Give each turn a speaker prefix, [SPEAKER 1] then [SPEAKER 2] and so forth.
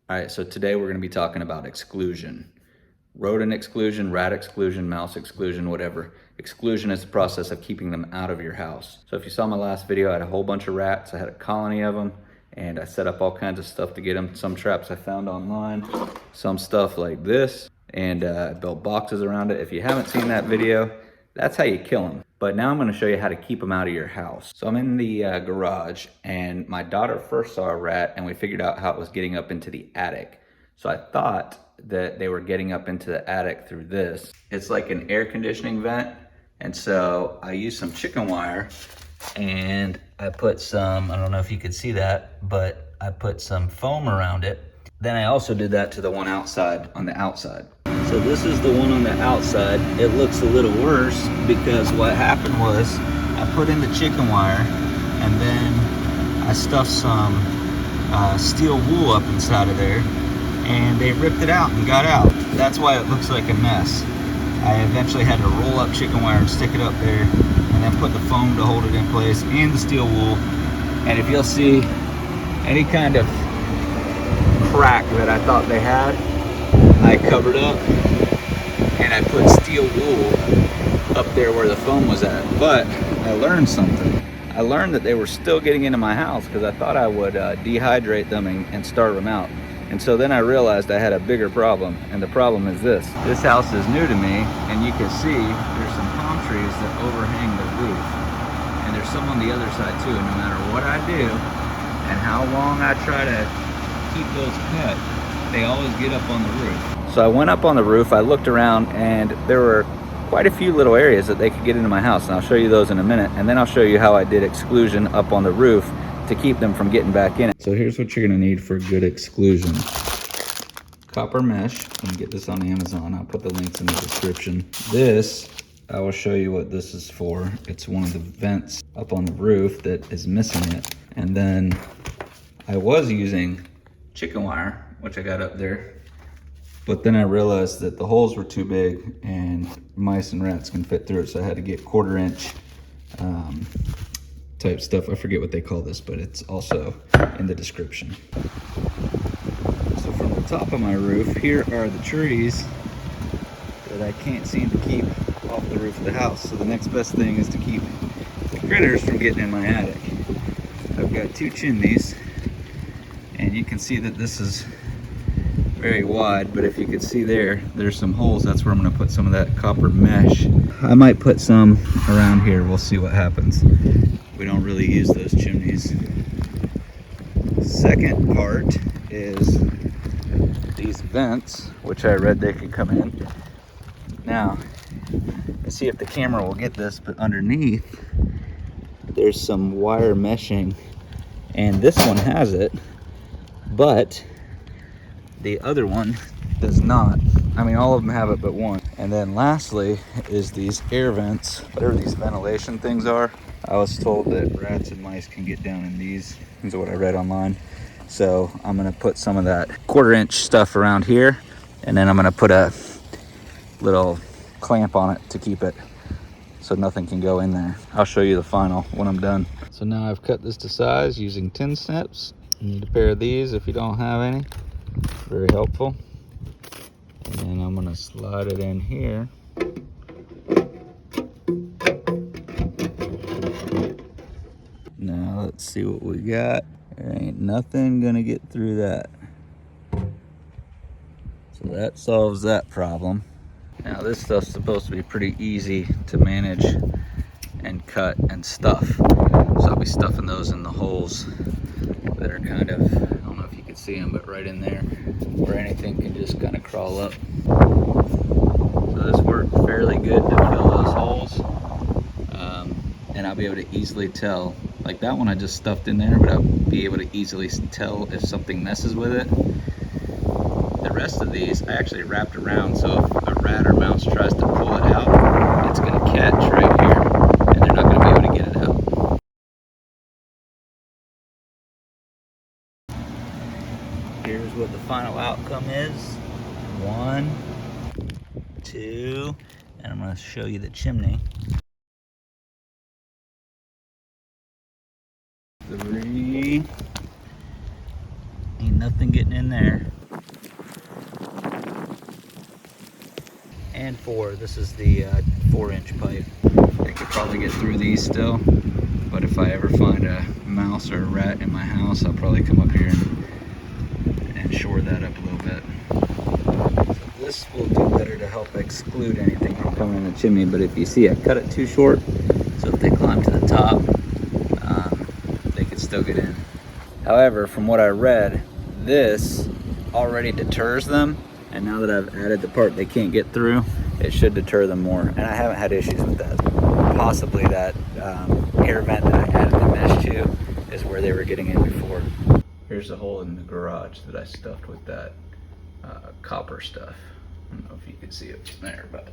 [SPEAKER 1] All right, so today we're going to be talking about exclusion. Rodent exclusion, rat exclusion, mouse exclusion, whatever. Exclusion is the process of keeping them out of your house. So if you saw my last video, I had a whole bunch of rats. I had a colony of them, and I set up all kinds of stuff to get them. Some traps I found online, some stuff like this, and I built boxes around it. If you haven't seen that video, that's how you kill them. But now I'm going to show you how to keep them out of your house. So I'm in the garage, and my daughter first saw a rat, and we figured out how it was getting up into the attic. So I thought that they were getting up into the attic through this. It's like an air conditioning vent. And so I used some chicken wire, and I put some, I don't know if you could see that, but I put some foam around it. Then I also did that to the one outside, on the outside. So this is the one on the outside. It looks a little worse because what happened was I put in the chicken wire, and then I stuffed some steel wool up inside of there, and they ripped it out and got out. That's why it looks like a mess. I eventually had to roll up chicken wire and stick it up there, and then put the foam to hold it in place and the steel wool. And if you'll see any kind of crack that I thought they had, I covered up and I put steel wool up there where the foam was at. But I learned something. I learned that they were still getting into my house because I thought I would dehydrate them and starve them out. And so then I realized I had a bigger problem, and the problem is this. This house is new to me, and you can see there's some palm trees that overhang the roof. And there's some on the other side too, and no matter what I do and how long I try to keep those cut, they always get up on the roof. So I went up on the roof, I looked around, and there were quite a few little areas that they could get into my house, and I'll show you those in a minute. And then I'll show you how I did exclusion up on the roof to keep them from getting back in it. So here's what you're gonna need for good exclusion. Copper mesh, you can get this on Amazon. I'll put the links in the description. This, I will show you what this is for. It's one of the vents up on the roof that is missing it. And then I was using chicken wire, which I got up there, but then I realized that the holes were too big and mice and rats can fit through it, so I had to get 1/4 inch type stuff. I forget what they call this, but it's also in the description. So from the top of my roof, here are the trees that I can't seem to keep off the roof of the house. So the next best thing is to keep the critters from getting in my attic. I've got 2 chimneys, and you can see that this is very wide, but if you could see there's some holes. That's where I'm going to put some of that copper mesh. I might put some around here. We'll see what happens. We don't really use those chimneys. Second part is these vents, which I read they could come in. Now, let's see if the camera will get this, but underneath there's some wire meshing, and this one has it, but the other one does not. I mean, all of them have it but one. And then lastly is these air vents, whatever these ventilation things are. I was told that rats and mice can get down in these. These are what I read online. So I'm gonna put some of that 1/4 inch stuff around here, and then I'm gonna put a little clamp on it to keep it so nothing can go in there. I'll show you the final when I'm done. So now I've cut this to size using 10 snips. You need a pair of these if you don't have any. Very helpful. And then I'm gonna slide it in here. Now let's see what we got. There ain't nothing gonna get through that. So that solves that problem. Now this stuff's supposed to be pretty easy to manage and cut and stuff. So I'll be stuffing those in the holes that are kind of, I don't know if you can see them, but right in there where anything can just kind of crawl up. So this worked fairly good to fill those holes. And I'll be able to easily tell, like that one I just stuffed in there, but I'll be able to easily tell if something messes with it. The rest of these I actually wrapped around, so if a rat or mouse tries to pull it out, it's gonna catch right here, and they're not gonna be able to get it out. Here's what the final outcome is. 1, 2, and I'm gonna show you the chimney. 3. Ain't nothing getting in there. and 4. This is the 4-inch pipe. I could probably get through these still, but if I ever find a mouse or a rat in my house, I'll probably come up here and shore that up a little bit. So this will do better to help exclude anything from coming in the chimney, but if you see, I cut it too short, so if they climb to the top, they could still get in. However, from what I read, this already deters them, and now that I've added the part they can't get through, it should deter them more, and I haven't had issues with that. Possibly that air vent that I added the mesh to is where they were getting in before. Here's the hole in the garage that I stuffed with that copper stuff. I don't know if you can see it from there, but